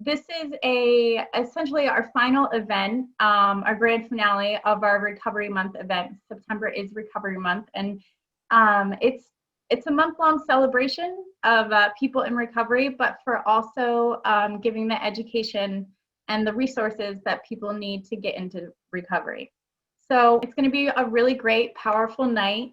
this is essentially our final event, our grand finale of our Recovery Month event. September is Recovery Month, and it's a month-long celebration of people in recovery, but for also giving the education and the resources that people need to get into recovery. So it's going to be a really great, powerful night.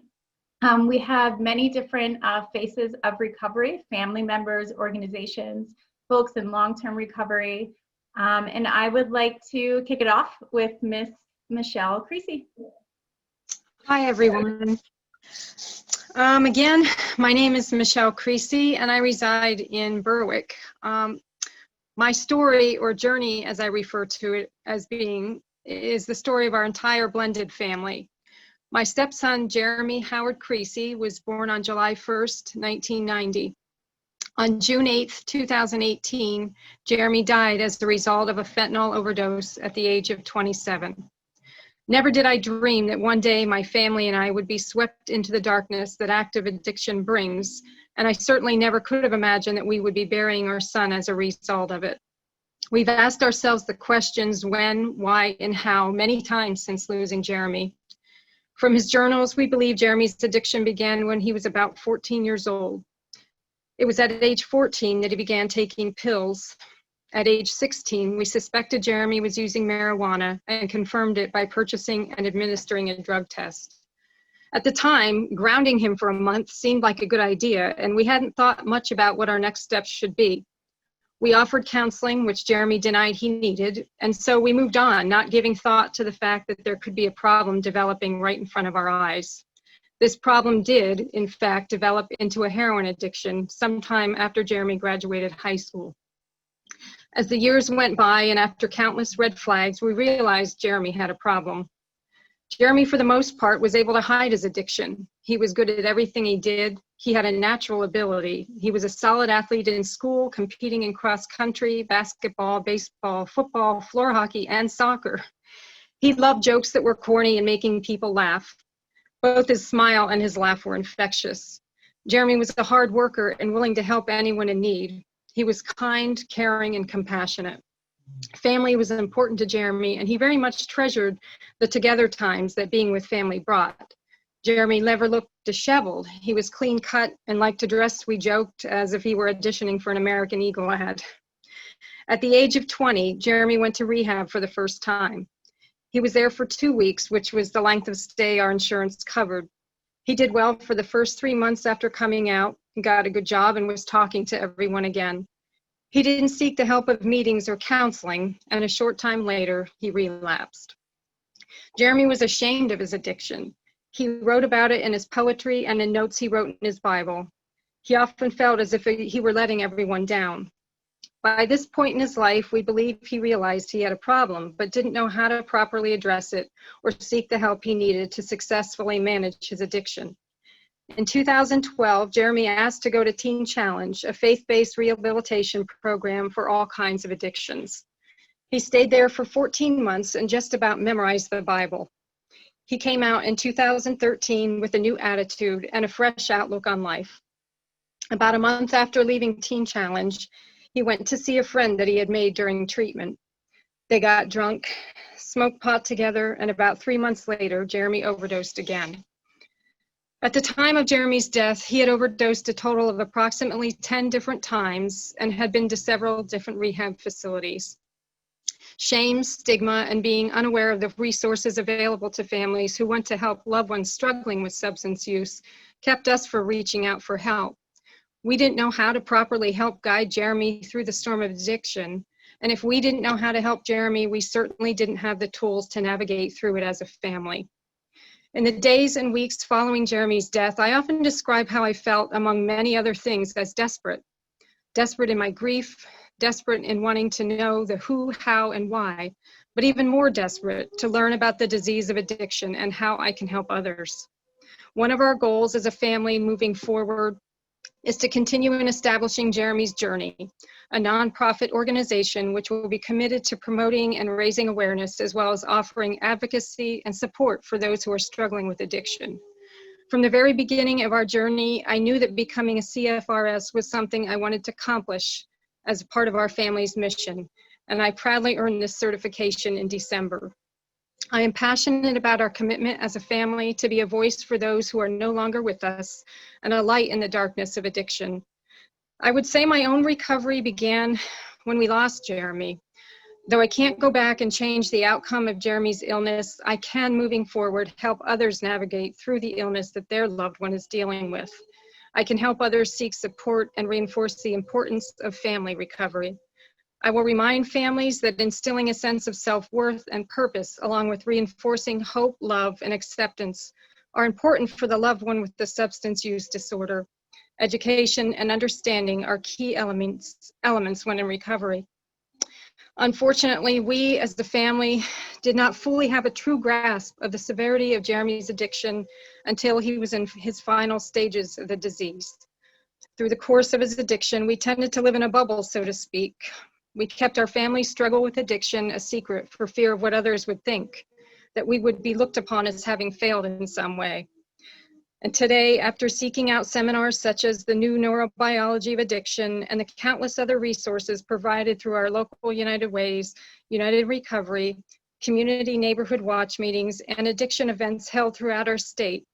We have many different faces of recovery, family members, organizations, folks in long-term recovery. And I would like to kick it off with Miss Michelle Creasy. Hi, everyone. Again, my name is Michelle Creasy, and I reside in Berwick. My story, or journey as I refer to it as being, is the story of our entire blended family. My stepson, Jeremy Howard Creasy, was born on July 1st, 1990. On June 8th, 2018, Jeremy died as the result of a fentanyl overdose at the age of 27. Never did I dream that one day my family and I would be swept into the darkness that active addiction brings, and I certainly never could have imagined that we would be burying our son as a result of it. We've asked ourselves the questions when, why, and how many times since losing Jeremy. From his journals, we believe Jeremy's addiction began when he was about 14 years old. It was at age 14 that he began taking pills. At age 16, we suspected Jeremy was using marijuana and confirmed it by purchasing and administering a drug test. At the time, grounding him for a month seemed like a good idea, and we hadn't thought much about what our next steps should be. We offered counseling, which Jeremy denied he needed, and so we moved on, not giving thought to the fact that there could be a problem developing right in front of our eyes. This problem did, in fact, develop into a heroin addiction sometime after Jeremy graduated high school. As the years went by and after countless red flags, we realized Jeremy had a problem. Jeremy, for the most part, was able to hide his addiction. He was good at everything he did. He had a natural ability. He was a solid athlete in school, competing in cross country, basketball, baseball, football, floor hockey, and soccer. He loved jokes that were corny and making people laugh. Both his smile and his laugh were infectious. Jeremy was a hard worker and willing to help anyone in need. He was kind, caring, and compassionate. Family was important to Jeremy, and he very much treasured the together times that being with family brought. Jeremy never looked disheveled. He was clean cut and liked to dress, we joked, as if he were auditioning for an American Eagle ad. At the age of 20, Jeremy went to rehab for the first time. He was there for 2 weeks, which was the length of stay our insurance covered. He did well for the first 3 months after coming out. He got a good job and was talking to everyone again. He didn't seek the help of meetings or counseling, and a short time later, he relapsed. Jeremy was ashamed of his addiction. He wrote about it in his poetry and in notes he wrote in his Bible. He often felt as if he were letting everyone down. By this point in his life, we believe he realized he had a problem, but didn't know how to properly address it or seek the help he needed to successfully manage his addiction. In 2012, Jeremy asked to go to Teen Challenge, a faith-based rehabilitation program for all kinds of addictions. He stayed there for 14 months and just about memorized the Bible. He came out in 2013 with a new attitude and a fresh outlook on life. About a month after leaving Teen Challenge, he went to see a friend that he had made during treatment. They got drunk, smoked pot together, and about 3 months later, Jeremy overdosed again. At the time of Jeremy's death, he had overdosed a total of approximately 10 different times and had been to several different rehab facilities. Shame, stigma, and being unaware of the resources available to families who want to help loved ones struggling with substance use kept us from reaching out for help. We didn't know how to properly help guide Jeremy through the storm of addiction, and if we didn't know how to help Jeremy, we certainly didn't have the tools to navigate through it as a family. In the days and weeks following Jeremy's death, I often describe how I felt, among many other things, as desperate. Desperate in my grief, desperate in wanting to know the who, how, and why, but even more desperate to learn about the disease of addiction and how I can help others. One of our goals as a family moving forward is to continue in establishing Jeremy's Journey, a nonprofit organization which will be committed to promoting and raising awareness, as well as offering advocacy and support for those who are struggling with addiction. From the very beginning of our journey, I knew that becoming a CFRS was something I wanted to accomplish, as a part of our family's mission, and I proudly earned this certification in December. I am passionate about our commitment as a family to be a voice for those who are no longer with us and a light in the darkness of addiction. I would say my own recovery began when we lost Jeremy. Though I can't go back and change the outcome of Jeremy's illness, I can, moving forward, help others navigate through the illness that their loved one is dealing with. I can help others seek support and reinforce the importance of family recovery. I will remind families that instilling a sense of self-worth and purpose, along with reinforcing hope, love, and acceptance, are important for the loved one with the substance use disorder. Education and understanding are key elements when in recovery. Unfortunately, we as the family did not fully have a true grasp of the severity of Jeremy's addiction until he was in his final stages of the disease. Through the course of his addiction, we tended to live in a bubble, so to speak. We kept our family struggle with addiction a secret for fear of what others would think, that we would be looked upon as having failed in some way. And today, after seeking out seminars such as the new neurobiology of addiction and the countless other resources provided through our local United Ways, United Recovery, community neighborhood watch meetings, and addiction events held throughout our state,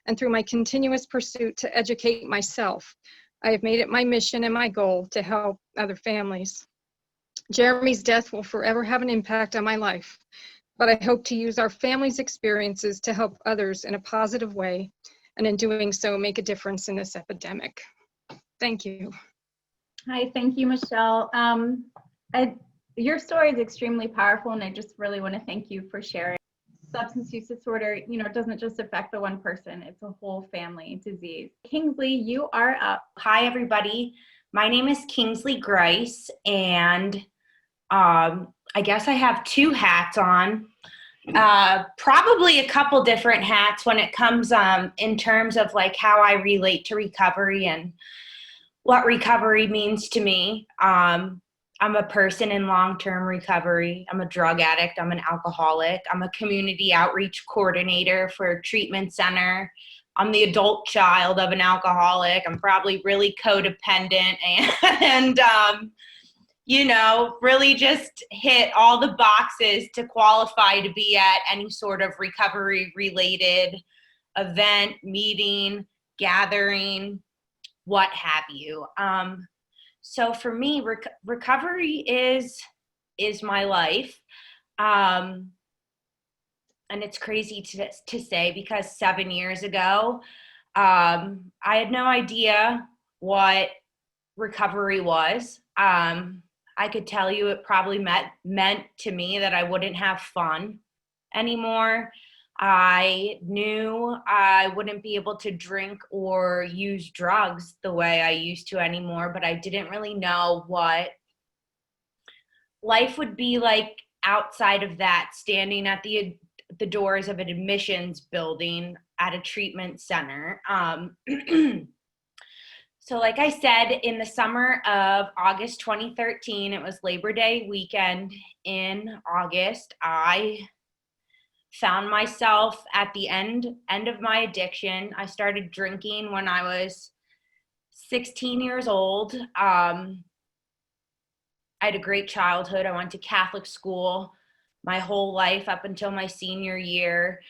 and through my continuous pursuit to educate myself, I have made it my mission and my goal to help other families. Jeremy's death will forever have an impact on my life, but I hope to use our family's experiences to help others in a positive way, and in doing so, make a difference in this epidemic. Thank you. Hi, thank you, Michelle. Your story is extremely powerful, and I just really want to thank you for sharing. Substance use disorder, it doesn't just affect the one person, it's a whole family disease. Kingsley, you are up. Hi, everybody. My name is Kingsley Grice, and I guess I have two hats on. Probably a couple different hats when it comes in terms of like how I relate to recovery and what recovery means to me. I'm a person in long-term recovery. I'm a drug addict. I'm an alcoholic. I'm a community outreach coordinator for a treatment center. I'm the adult child of an alcoholic. I'm probably really codependent and really just hit all the boxes to qualify to be at any sort of recovery-related event, meeting, gathering, what have you. So for me, recovery is my life. And it's crazy to say because 7 years ago, I had no idea what recovery was. I could tell you it probably meant to me that I wouldn't have fun anymore. I knew I wouldn't be able to drink or use drugs the way I used to anymore, but I didn't really know what life would be like outside of that, standing at the doors of an admissions building at a treatment center. So like I said, in the summer of August 2013, it was Labor Day weekend in August, I found myself at the end of my addiction. I started drinking when I was 16 years old. I had a great childhood. I went to Catholic school my whole life up until my senior year.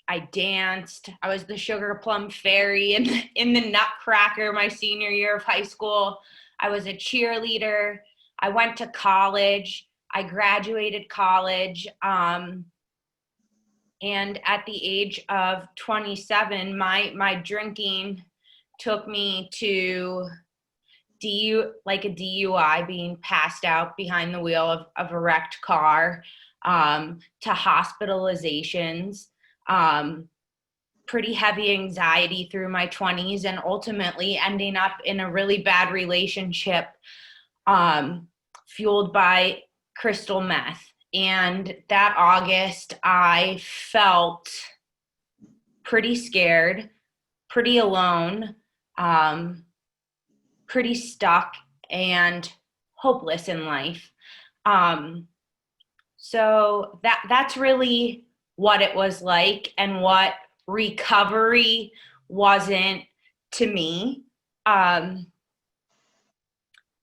I danced. I was the Sugar Plum Fairy in the Nutcracker my senior year of high school. I was a cheerleader. I went to college. I graduated college. And at the age of 27, my drinking took me to like a DUI, being passed out behind the wheel of a wrecked car, to hospitalizations, pretty heavy anxiety through my 20s, and ultimately ending up in a really bad relationship, fueled by crystal meth. And that August, I felt pretty scared, pretty alone, pretty stuck and hopeless in life. So that's really what it was like and what recovery wasn't to me.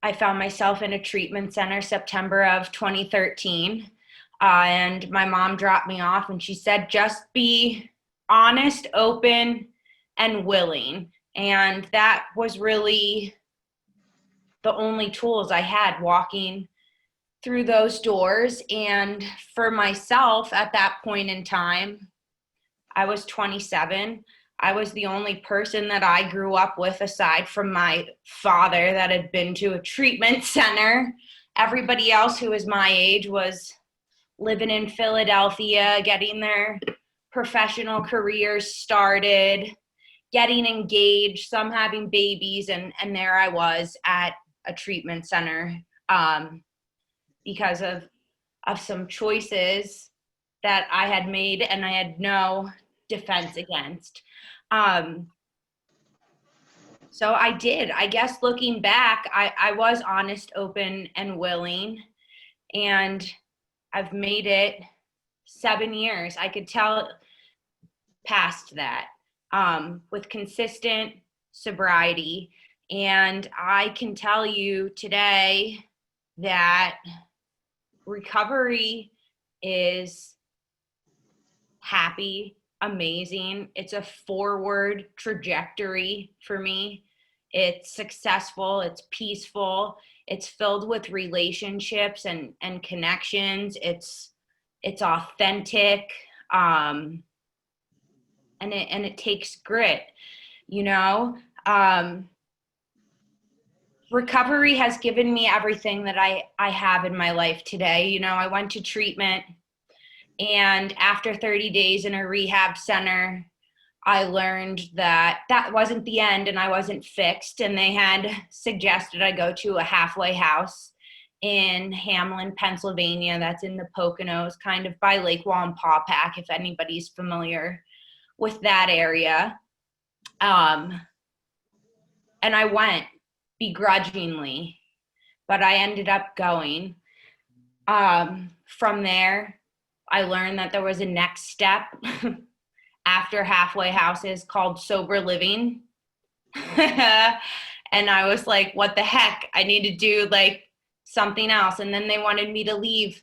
I found myself in a treatment center September of 2013. And my mom dropped me off and she said, just be honest, open, and willing. And that was really the only tools I had walking through those doors. And for myself at that point in time, I was 27. I was the only person that I grew up with aside from my father that had been to a treatment center. Everybody else who was my age was living in Philadelphia, getting their professional careers started, getting engaged, some having babies, and there I was at a treatment center because of some choices that I had made and I had no defense against. So I did. I guess looking back, I was honest, open, and willing, and I've made it 7 years. I could tell past that with consistent sobriety. And I can tell you today that recovery is happy, amazing. It's a forward trajectory for me. It's successful, it's peaceful, it's filled with relationships and connections. It's authentic, and it takes grit, you know. Recovery has given me everything that I have in my life today. You know, I went to treatment, and after 30 days in a rehab center, I learned that that wasn't the end and I wasn't fixed. And they had suggested I go to a halfway house in Hamlin, Pennsylvania. That's in the Poconos, kind of by Lake Wallenpaupack, if anybody's familiar with that area. And I went begrudgingly, but I ended up going. From there, I learned that there was a next step after halfway houses called sober living. And I was like, what the heck? I need to do like something else. And then they wanted me to leave.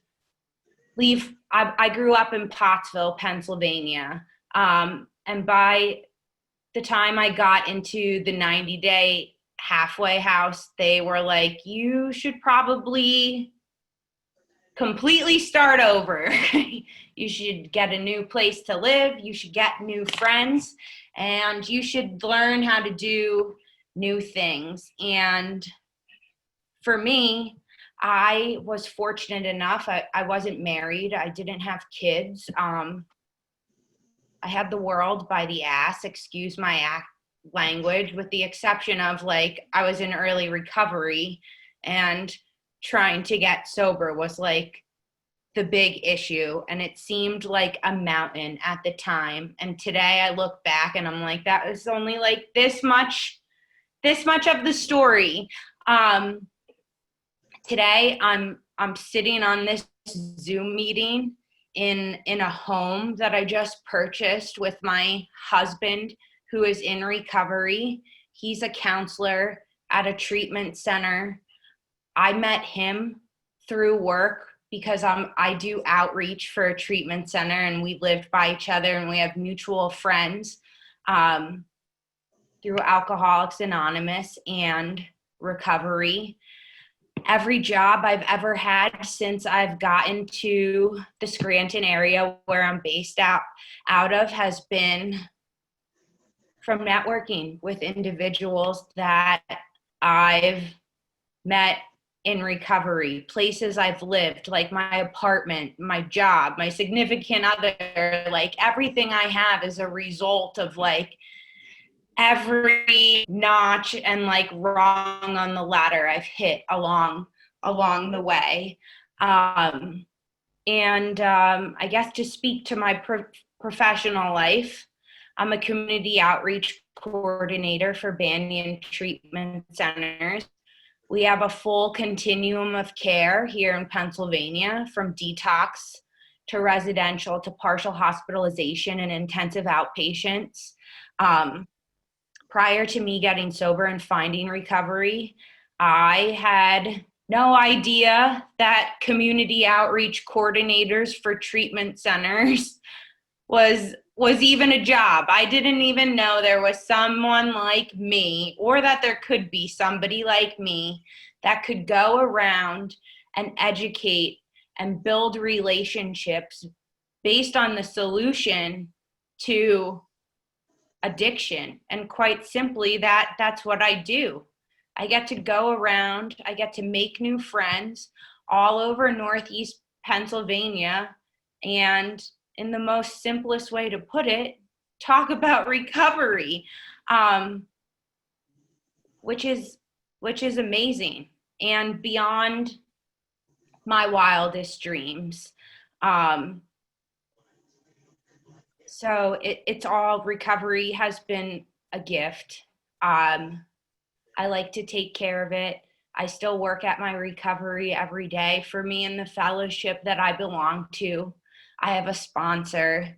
I grew up in Pottsville, Pennsylvania. And by the time I got into the 90-day halfway house, they were like, you should probably completely start over. You should get a new place to live. You should get new friends, and you should learn how to do new things. And for me, I was fortunate enough. I wasn't married. I didn't have kids. I had the world by the ass, excuse my language, with the exception of like I was in early recovery, and trying to get sober was like the big issue, and it seemed like a mountain at the time. And today I look back and I'm like, that was only like this much of the story. Today I'm sitting on this Zoom meeting in a home that I just purchased with my husband, who is in recovery. He's a counselor at a treatment center. I met him through work because I do outreach for a treatment center, and we lived by each other, and we have mutual friends through Alcoholics Anonymous and recovery. Every job I've ever had since I've gotten to the Scranton area where I'm based out of has been from networking with individuals that I've met in recovery, places I've lived, like my apartment, my job, my significant other. Like everything I have is a result of like every notch and like rung on the ladder I've hit along the way. I guess to speak to my professional life, I'm a community outreach coordinator for Banyan Treatment Centers. We have a full continuum of care here in Pennsylvania, from detox to residential to partial hospitalization and intensive outpatients. Prior to me getting sober and finding recovery, I had no idea that community outreach coordinators for treatment centers was even a job. I didn't even know there was someone like me, or that there could be somebody like me that could go around and educate and build relationships based on the solution to addiction. And quite simply, that's what I do. I get to go around, I get to make new friends all over Northeast Pennsylvania, and in the most simplest way to put it, talk about recovery, which is amazing and beyond my wildest dreams. So it's all, recovery has been a gift. I like to take care of it. I still work at my recovery every day. For me and the fellowship that I belong to, I have a sponsor.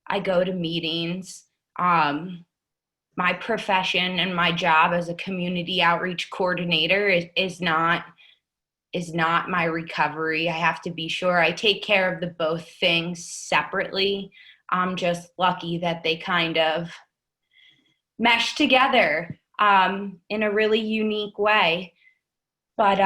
I go to meetings. My profession and my job as a community outreach coordinator is not my recovery. I have to be sure I take care of the both things separately. I'm just lucky that they kind of mesh together in a really unique way. But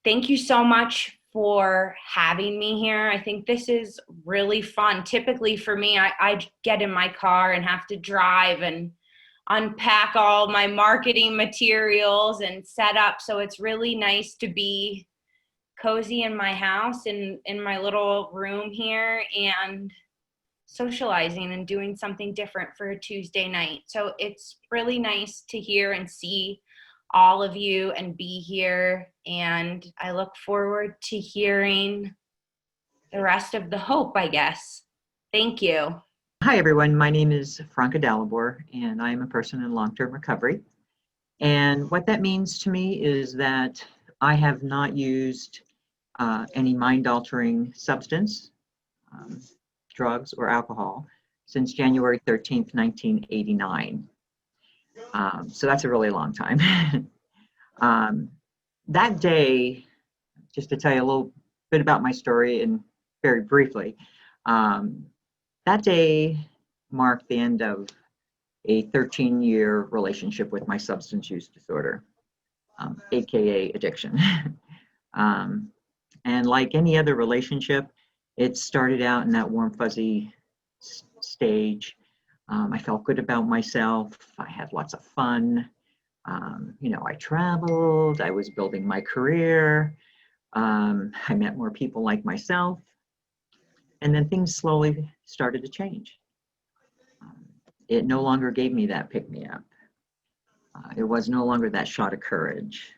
thank you so much for having me here. I think this is really fun. Typically for me, I get in my car and have to drive and unpack all my marketing materials and set up. So it's really nice to be cozy in my house, in my little room here, and socializing and doing something different for a Tuesday night. So it's really nice to hear and see all of you and be here. And I look forward to hearing the rest of the hope, I guess. Thank you. Hi, everyone. My name is Franca Dalibor, and I am a person in long-term recovery. And what that means to me is that I have not used any mind-altering substance, drugs, or alcohol since January 13th, 1989. So that's a really long time. That day, just to tell you a little bit about my story and very briefly, that day marked the end of a 13-year relationship with my substance use disorder, AKA addiction. And like any other relationship, it started out in that warm, fuzzy stage. I felt good about myself. I had lots of fun. I traveled. I was building my career. I met more people like myself. And then things slowly started to change. It no longer gave me that pick-me-up. It was no longer that shot of courage.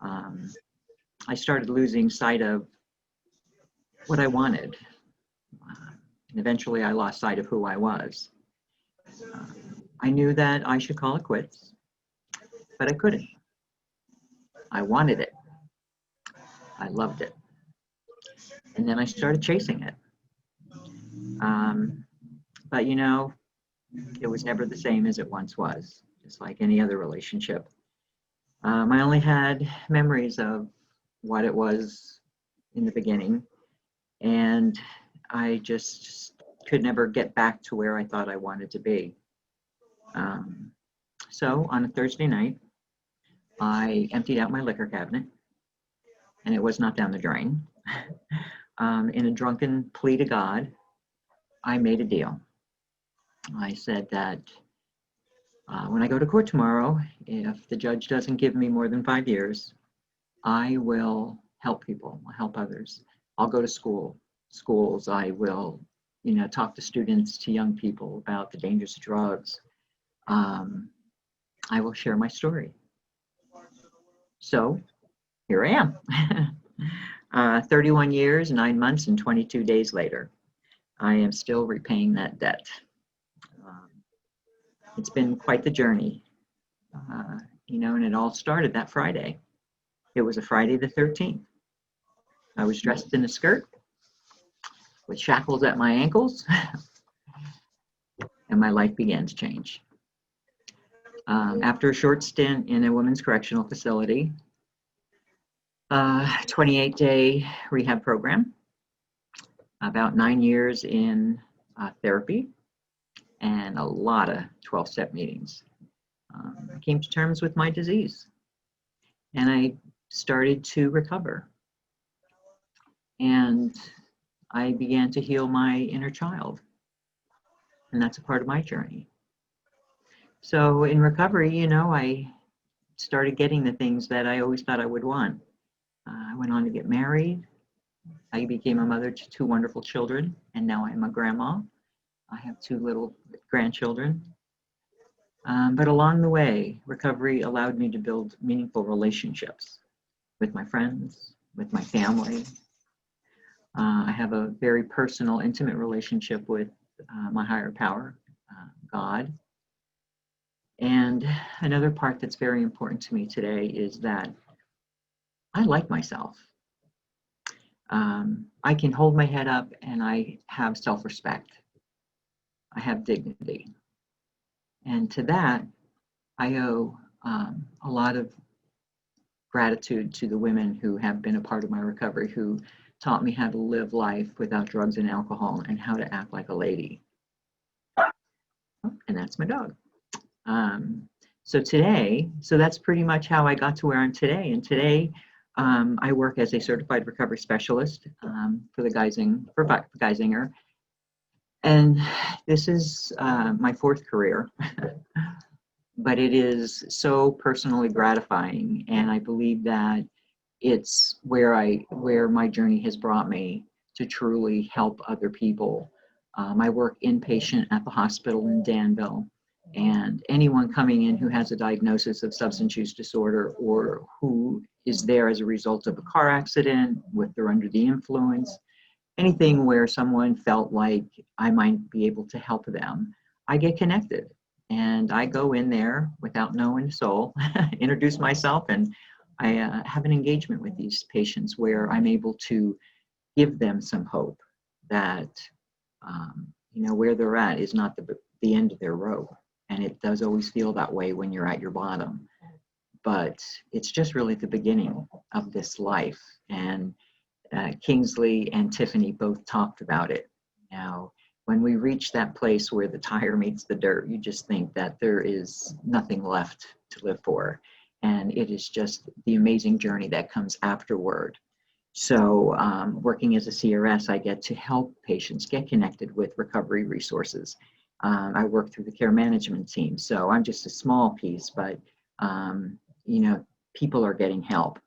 I started losing sight of what I wanted. And eventually I lost sight of who I was. I knew that I should call it quits, but I couldn't. I wanted it. I loved it. And then I started chasing it. But it was never the same as it once was, just like any other relationship. I only had memories of what it was in the beginning, and I just could never get back to where I thought I wanted to be. So on a Thursday night, I emptied out my liquor cabinet, and it was not down the drain. In a drunken plea to God, I made a deal. I said that when I go to court tomorrow, if the judge doesn't give me more than 5 years, I will help people, help others. I'll go to schools. I will, talk to students, to young people about the dangers of drugs. I will share my story. So here I am. 31 years, 9 months, and 22 days later, I am still repaying that debt. It's been quite the journey, and it all started that Friday. It was a Friday the 13th. I was dressed in a skirt with shackles at my ankles, and my life began to change. After a short stint in a women's correctional facility, 28-day rehab program, about 9 years in therapy, and a lot of 12-step meetings. I came to terms with my disease, and I started to recover. And I began to heal my inner child, and that's a part of my journey. So in recovery, you know, I started getting the things that I always thought I would want. I went on to get married. I became a mother to 2 wonderful children, and now I'm a grandma. I have 2 little grandchildren. But along the way, recovery allowed me to build meaningful relationships with my friends, with my family. I have a very personal, intimate relationship with my higher power, God. And another part that's very important to me today is that I like myself. I can hold my head up and I have self-respect. I have dignity. And to that, I owe a lot of gratitude to the women who have been a part of my recovery, who taught me how to live life without drugs and alcohol and how to act like a lady. And that's my dog. So that's pretty much how I got to where I'm today. And today, I work as a certified recovery specialist for Geisinger. And this is my 4th career, but it is so personally gratifying. And I believe that it's where my journey has brought me to truly help other people. I work inpatient at the hospital in Danville, and anyone coming in who has a diagnosis of substance use disorder or who is there as a result of a car accident, if they're under the influence, anything where someone felt like I might be able to help them, I get connected. And I go in there without knowing a soul, introduce myself, and I have an engagement with these patients where I'm able to give them some hope that, where they're at is not the end of their rope. And it does always feel that way when you're at your bottom. But it's just really the beginning of this life. And Kingsley and Tiffany both talked about it. Now, when we reach that place where the tire meets the dirt, you just think that there is nothing left to live for. And it is just the amazing journey that comes afterward. So working as a CRS, I get to help patients get connected with recovery resources. I work through the care management team. So I'm just a small piece, but people are getting help.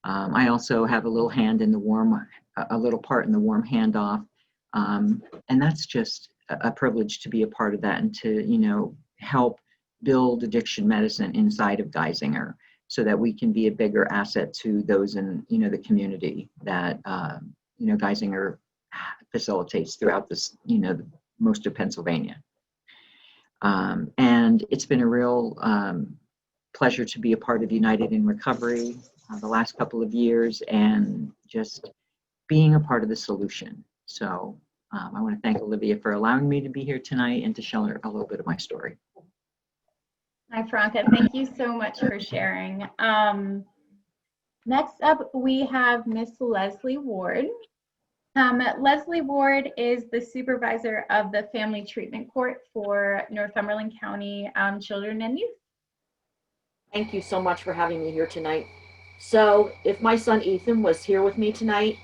I also have a little part in the warm handoff. And that's just a privilege to be a part of that and to, help build addiction medicine inside of Geisinger so that we can be a bigger asset to those in, the community that, Geisinger facilitates throughout this, most of Pennsylvania. And it's been a real pleasure to be a part of United in Recovery the last couple of years and just being a part of the solution. So I want to thank Olivia for allowing me to be here tonight and to share a little bit of my story. Hi, Franca. Thank you so much for sharing. Next up, we have Miss Leslie Ward. Leslie Ward is the supervisor of the Family Treatment Court for Northumberland County Children and Youth. Thank you so much for having me here tonight. So if my son Ethan was here with me tonight,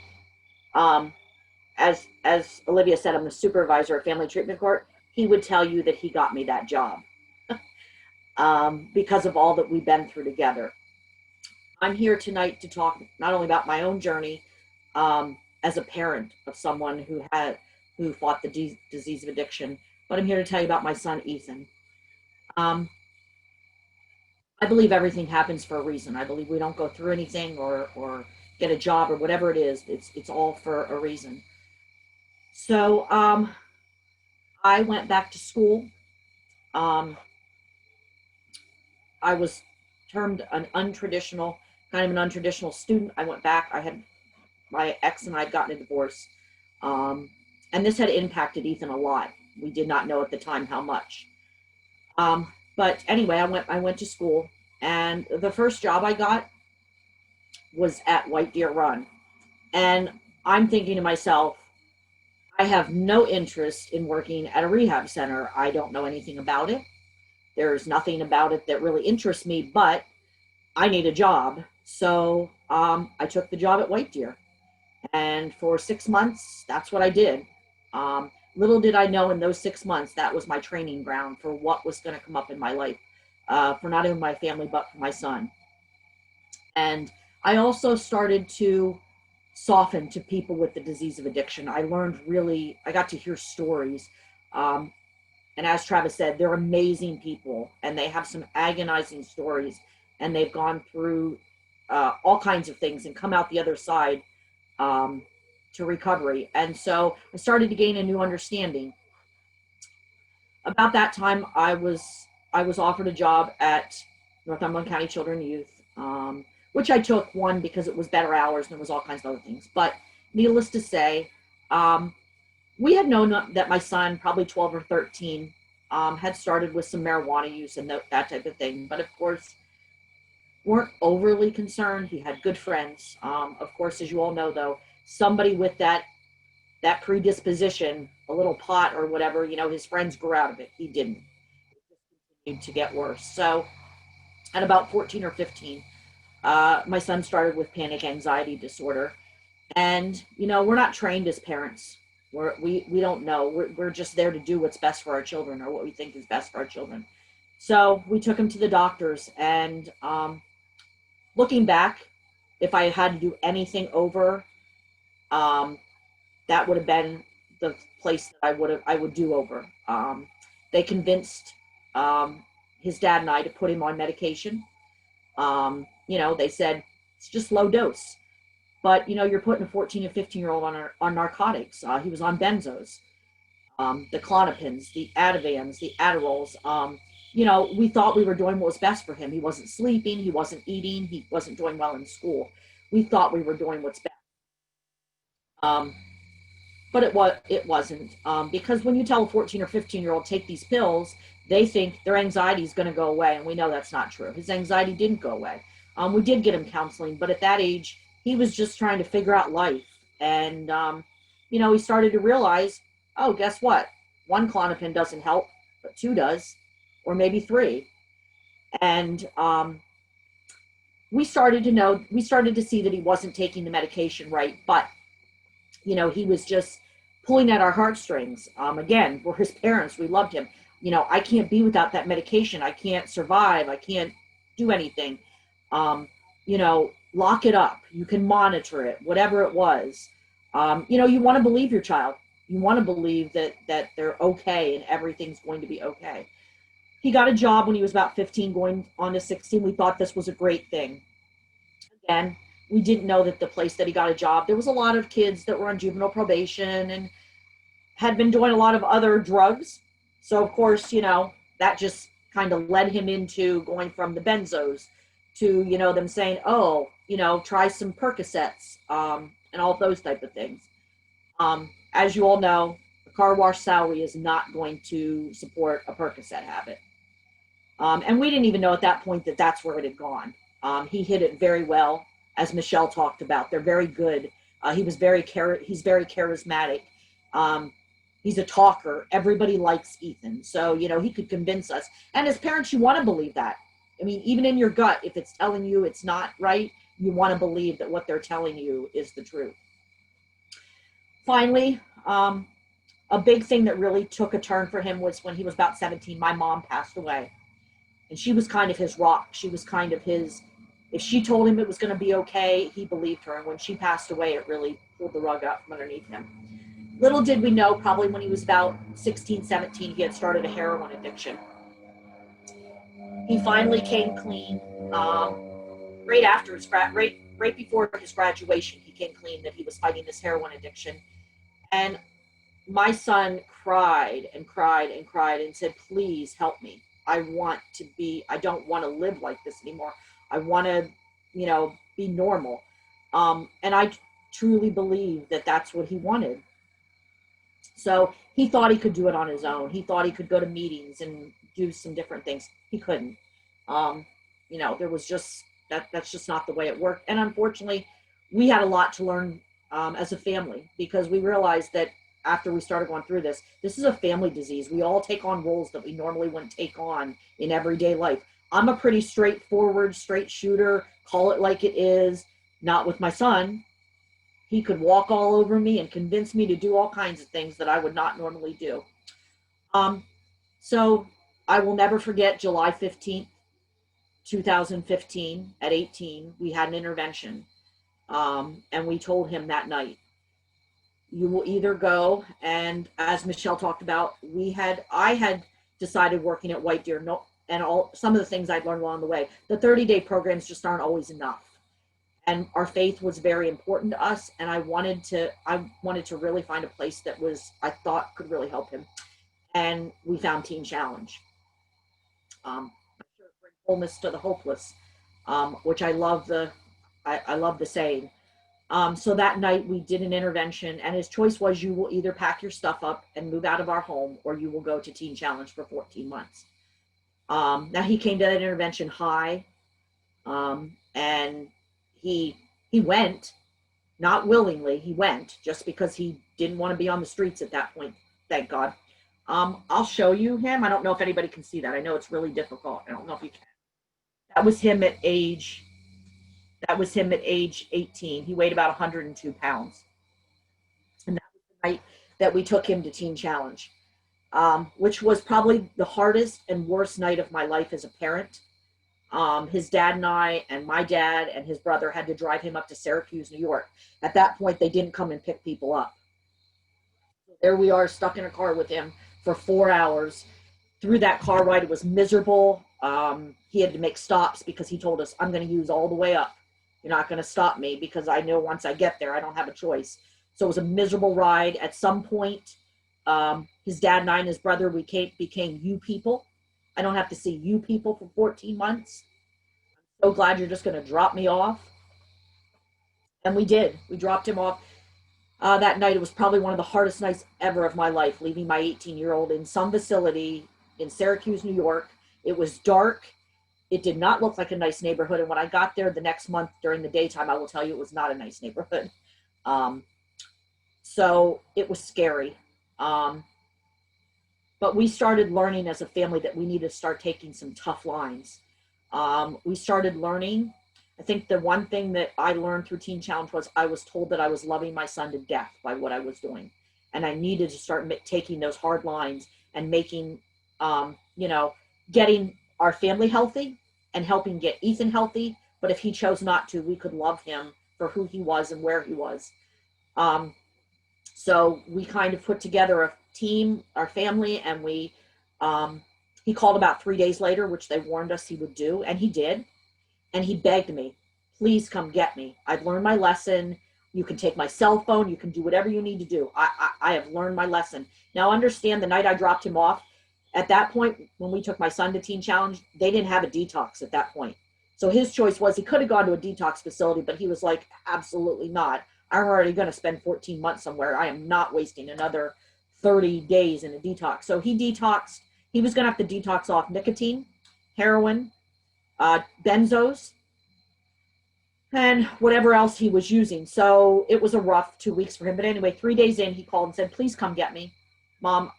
as Olivia said, I'm the supervisor at Family Treatment Court, he would tell you that he got me that job because of all that we've been through together. I'm here tonight to talk not only about my own journey as a parent of someone who fought the disease of addiction, but I'm here to tell you about my son Ethan. I believe everything happens for a reason. I believe we don't go through anything or get a job or whatever it is. It's all for a reason. So I went back to school. I was termed an untraditional student. I went back. My ex and I had gotten a divorce. And this had impacted Ethan a lot. We did not know at the time how much. But But anyway, I went to school, and the first job I got was at White Deer Run. And I'm thinking to myself, I have no interest in working at a rehab center. I don't know anything about it. There's nothing about it that really interests me, but I need a job. So I took the job at White Deer. And for 6 months, that's what I did. Little did I know in those 6 months, that was my training ground for what was going to come up in my life, for not only my family, but for my son. And I also started to soften to people with the disease of addiction. I got to hear stories. And as Travis said, they're amazing people, and they have some agonizing stories, and they've gone through all kinds of things and come out the other side to recovery. And so I started to gain a new understanding. About that time, I was offered a job at Northumberland County Children and Youth, which I took, one, because it was better hours and there was all kinds of other things. But needless to say, we had known that my son, probably 12 or 13, had started with some marijuana use and that type of thing. But of course, weren't overly concerned. He had good friends. Of course, as you all know, though, somebody with that predisposition, a little pot or whatever, his friends grew out of it. He didn't. It continued to get worse. So at about 14 or 15, my son started with panic anxiety disorder. And, we're not trained as parents. We don't know. We're just there to do what's best for our children, or what we think is best for our children. So we took him to the doctors, and looking back, if I had to do anything over, that would have been the place that I would do over. They convinced his dad and I to put him on medication. They said it's just low dose. But, you're putting a 14 and 15-year-old on narcotics. He was on benzos, the Klonopins, the Ativans, the Adderalls. We thought we were doing what was best for him. He wasn't sleeping. He wasn't eating. He wasn't doing well in school. We thought we were doing what's best. But it wasn't. Because when you tell a 14 or 15-year-old take these pills, they think their anxiety is going to go away. And we know that's not true. His anxiety didn't go away. We did get him counseling, but at that age, he was just trying to figure out life. And, he started to realize, oh, guess what? 1 Klonopin doesn't help, but 2 does, or maybe 3. And we started to see that he wasn't taking the medication right, but, he was just pulling at our heartstrings. Again, we're his parents. We loved him. I can't be without that medication. I can't survive. I can't do anything. Lock it up. You can monitor it, whatever it was. You want to believe your child. You want to believe that they're okay and everything's going to be okay. He got a job when he was about 15, going on to 16. We thought this was a great thing. Again, we didn't know that the place that he got a job, there was a lot of kids that were on juvenile probation and had been doing a lot of other drugs. So of course, that just kind of led him into going from the benzos to, them saying, oh, try some Percocets, and all those type of things. As you all know, a car wash salary is not going to support a Percocet habit. And we didn't even know at that point that that's where it had gone. He hid it very well, as Michelle talked about. They're very good. He's very charismatic. He's a talker. Everybody likes Ethan. So, he could convince us. And as parents, you want to believe that. I mean, even in your gut, if it's telling you it's not right, you want to believe that what they're telling you is the truth. Finally, a big thing that really took a turn for him was when he was about 17, my mom passed away. And she was kind of his rock. She was kind of his, if she told him it was going to be okay, he believed her. And when she passed away, it really pulled the rug out from underneath him. Little did we know, probably when he was about 16, 17, he had started a heroin addiction. He finally came clean right before his graduation. He came clean that he was fighting this heroin addiction. And my son cried and cried and cried and said, please help me. I don't want to live like this anymore. I want to, be normal. And I truly believe that that's what he wanted. So he thought he could do it on his own. He thought he could go to meetings and do some different things. He couldn't. You know, there was just that's just not the way it worked. And unfortunately, we had a lot to learn as a family, because we realized that after we started going through this is a family disease. We all take on roles that we normally wouldn't take on in everyday life. I'm a pretty straightforward, straight shooter, call it like it is. Not with my son. He could walk all over me and convince me to do all kinds of things that I would not normally do. So I will never forget July 15th, 2015 at 18, we had an intervention. And we told him that night, you will either go, and as Michelle talked about, I had decided working at White Deer, and some of the things I'd learned along the way, the 30-day programs just aren't always enough. And our faith was very important to us, and I wanted to really find a place that I thought could really help him. And we found Teen Challenge. I'm sure it brings wholeness to the hopeless, which I love the saying. So that night we did an intervention, and his choice was, you will either pack your stuff up and move out of our home, or you will go to Teen Challenge for 14 months. Now he came to that intervention high, and he went, not willingly. He went just because he didn't want to be on the streets at that point. Thank God. I'll show you him. I don't know if anybody can see that. I know it's really difficult. I don't know if you can. That was him at age 18. He weighed about 102 pounds. And that was the night that we took him to Teen Challenge, which was probably the hardest and worst night of my life as a parent. His dad and I and my dad and his brother had to drive him up to Syracuse, New York. At that point, they didn't come and pick people up. There we are, stuck in a car with him for 4 hours. Through that car ride, it was miserable. He had to make stops because he told us, I'm going to use all the way up. You're not going to stop me, because I know once I get there, I don't have a choice. So it was a miserable ride. At some point, his dad and I and his brother, we became you people. I don't have to see you people for 14 months. I'm so glad you're just going to drop me off. And we did. We dropped him off. That night, it was probably one of the hardest nights ever of my life, leaving my 18-year-old in some facility in Syracuse, New York. It was dark. It did not look like a nice neighborhood. And when I got there the next month during the daytime, I will tell you, it was not a nice neighborhood. So it was scary. But we started learning as a family that we need to start taking some tough lines. We started learning. I think the one thing that I learned through Teen Challenge was I was told that I was loving my son to death by what I was doing. And I needed to start taking those hard lines and making, getting our family healthy and helping get Ethan healthy. But if he chose not to, we could love him for who he was and where he was. So we kind of put together a team, our family, and he called about 3 days later, which they warned us he would do, and he did. And he begged me, please come get me. I've learned my lesson. You can take my cell phone. You can do whatever you need to do. I have learned my lesson. Now understand, the night I dropped him off, at that point, when we took my son to Teen Challenge, they didn't have a detox at that point. So his choice was, he could have gone to a detox facility, but he was like, absolutely not. I'm already going to spend 14 months somewhere. I am not wasting another 30 days in a detox. So he detoxed. He was going to have to detox off nicotine, heroin, benzos, and whatever else he was using. So it was a rough 2 weeks for him. But anyway, 3 days in, he called and said, please come get me. Mom,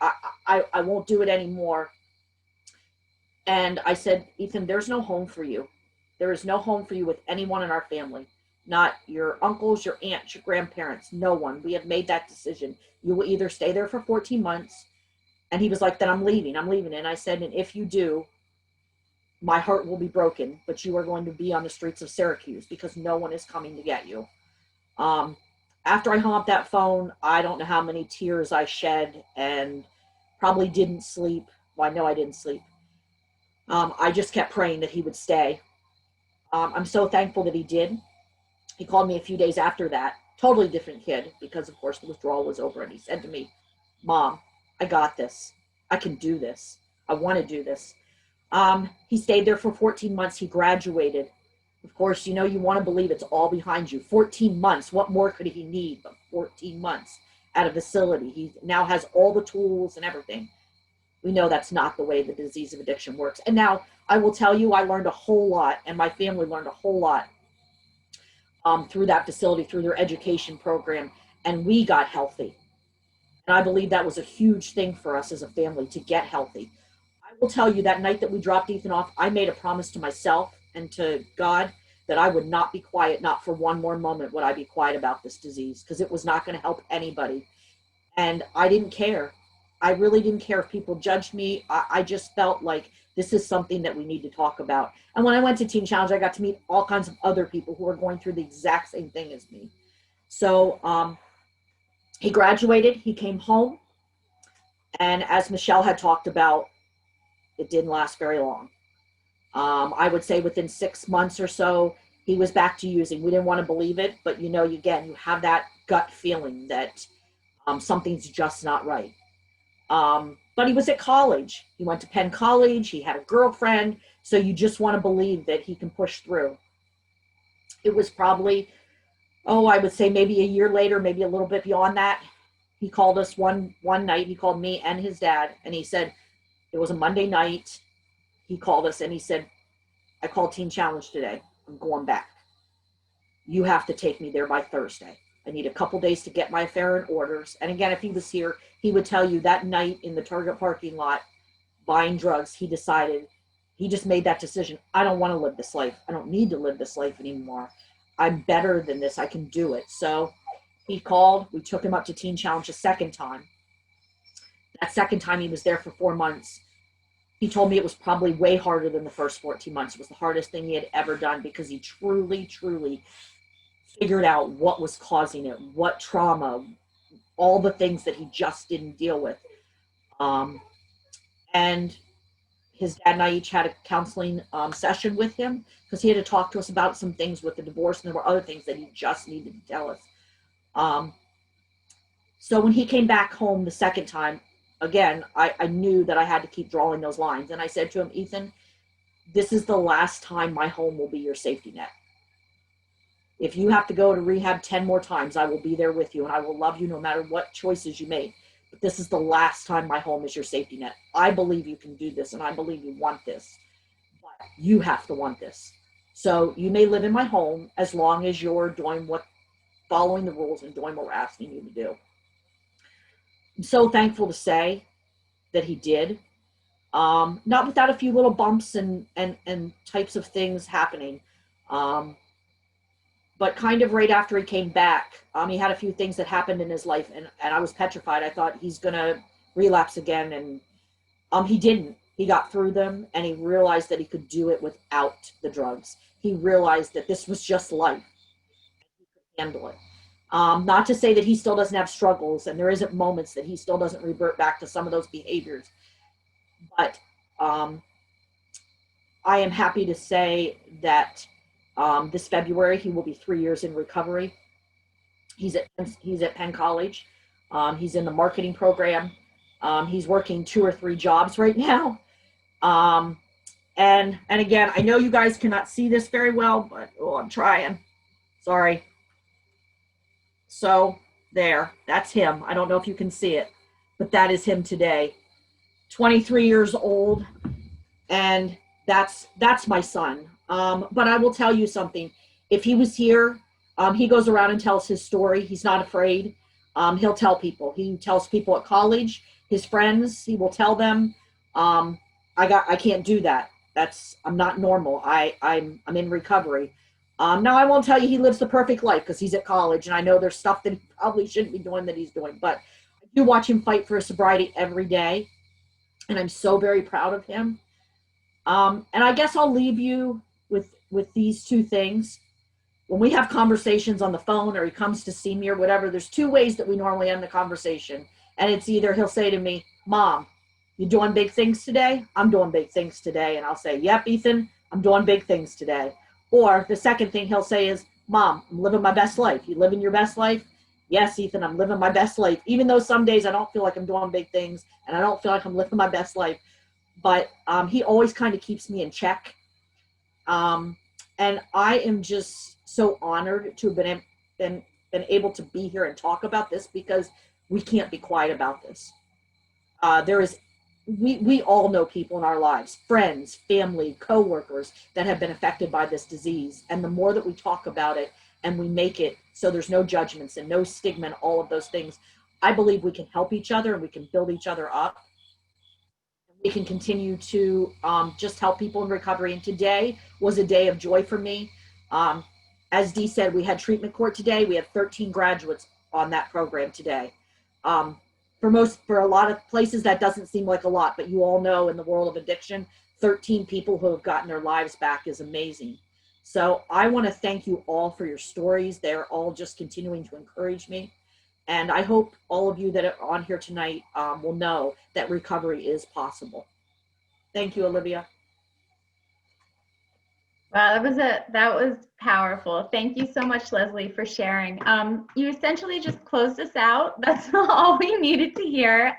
I won't do it anymore. And I said, Ethan, there's no home for you. There is no home for you with anyone in our family. Not your uncles, your aunts, your grandparents, no one. We have made that decision. You will either stay there for 14 months. And he was like, then I'm leaving. And I said, and if you do, my heart will be broken, but you are going to be on the streets of Syracuse because no one is coming to get you. After I hung up that phone, I don't know how many tears I shed and probably didn't sleep. Well, I know I didn't sleep. I just kept praying that he would stay. I'm so thankful that he did. He called me a few days after that, totally different kid, because of course the withdrawal was over. And he said to me, Mom, I got this. I can do this. I want to do this. He stayed there for 14 months. He graduated. Of course, you want to believe it's all behind you. 14 months. What more could he need but 14 months at a facility? He now has all the tools and everything. we know that's not the way the disease of addiction works. And now I will tell you, I learned a whole lot, and my family learned a whole lot through that facility, through their education program, and we got healthy. And I believe that was a huge thing for us as a family to get healthy. I will tell you, that night that we dropped Ethan off, I made a promise to myself and to God that I would not be quiet, not for one more moment would I be quiet about this disease, because it was not going to help anybody. And I didn't care. I really didn't care if people judged me. I just felt like this is something that we need to talk about. And when I went to Teen Challenge, I got to meet all kinds of other people who were going through the exact same thing as me. So he graduated, he came home, and as Michelle had talked about, it didn't last very long. I would say within 6 months or so, he was back to using. We didn't want to believe it, but you have that gut feeling that something's just not right. But he was at college. He went to Penn College. He had a girlfriend. So you just want to believe that he can push through. It was probably, I would say maybe a year later, maybe a little bit beyond that. He called us one night. He called me and his dad, and he said, it was a Monday night. He called us and he said, I called Teen Challenge today. I'm going back. You have to take me there by Thursday. I need a couple days to get my affair in orders. And again, if he was here, he would tell you that night in the Target parking lot buying drugs, he just made that decision. I don't want to live this life. I don't need to live this life anymore. I'm better than this. I can do it. So he called. We took him up to Teen Challenge a second time. That second time he was there for 4 months. He told me it was probably way harder than the first 14 months. It was the hardest thing he had ever done because he truly, truly figured out what was causing it, what trauma, all the things that he just didn't deal with. And his dad and I each had a counseling session with him because he had to talk to us about some things with the divorce, and there were other things that he just needed to tell us. So when he came back home the second time, again, I knew that I had to keep drawing those lines. And I said to him, Ethan, this is the last time my home will be your safety net. If you have to go to rehab 10 more times, I will be there with you and I will love you no matter what choices you make. But this is the last time my home is your safety net. I believe you can do this and I believe you want this, but you have to want this. So you may live in my home as long as you're following the rules and doing what we're asking you to do. I'm so thankful to say that he did. Not without a few little bumps and types of things happening. But kind of right after he came back, he had a few things that happened in his life, and I was petrified. I thought he's going to relapse again, and he didn't. He got through them, and he realized that he could do it without the drugs. He realized that this was just life. He could handle it. Not to say that he still doesn't have struggles, and there isn't moments that he still doesn't revert back to some of those behaviors. But I am happy to say that this February, he will be 3 years in recovery. He's at Penn College. He's in the marketing program. He's working 2 or 3 jobs right now. And again, I know you guys cannot see this very well, but I'm trying. Sorry. So there, that's him. I don't know if you can see it, but that is him today. 23 years old, and that's my son. But I will tell you something. If he was here, he goes around and tells his story. He's not afraid. He'll tell people. He tells people at college, his friends, he will tell them, I can't do that. I'm not normal. I'm in recovery. Now I won't tell you he lives the perfect life because he's at college, and I know there's stuff that he probably shouldn't be doing that he's doing, but I do watch him fight for his sobriety every day, and I'm so very proud of him. And I guess I'll leave you with these 2 things. When we have conversations on the phone or he comes to see me or whatever, there's 2 ways that we normally end the conversation. And it's either he'll say to me, Mom, you doing big things today? I'm doing big things today. And I'll say, yep, Ethan, I'm doing big things today. Or the second thing he'll say is, Mom, I'm living my best life. You living your best life? Yes, Ethan, I'm living my best life. Even though some days I don't feel like I'm doing big things and I don't feel like I'm living my best life. But he always kind of keeps me in check. And I am just so honored to have been able to be here and talk about this because we can't be quiet about this. There is we all know people in our lives, friends, family, coworkers that have been affected by this disease. And the more that we talk about it and we make it so there's no judgments and no stigma and all of those things, I believe we can help each other and we can build each other up. We can continue to just help people in recovery. And today was a day of joy for me. As Dee said, we had treatment court today. We have 13 graduates on that program today. For a lot of places, that doesn't seem like a lot, but you all know in the world of addiction, 13 people who have gotten their lives back is amazing. So I want to thank you all for your stories. They're all just continuing to encourage me. And I hope all of you that are on here tonight will know that recovery is possible. Thank you, Olivia. Wow, that was powerful. Thank you so much, Leslie, for sharing. You essentially just closed us out. That's all we needed to hear.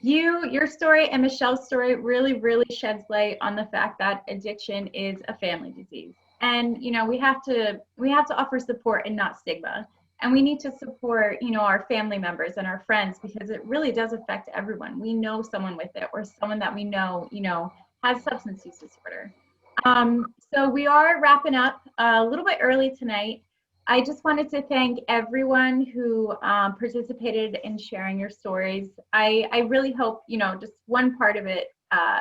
Your story and Michelle's story really sheds light on the fact that addiction is a family disease. And we have to offer support and not stigma. And we need to support, our family members and our friends, because it really does affect everyone. We know someone with it, or someone that we know, has substance use disorder. So we are wrapping up a little bit early tonight. I just wanted to thank everyone who participated in sharing your stories. I really hope, just one part of it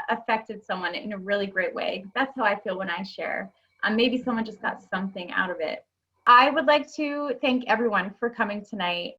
affected someone in a really great way. That's how I feel when I share. Maybe someone just got something out of it. I would like to thank everyone for coming tonight.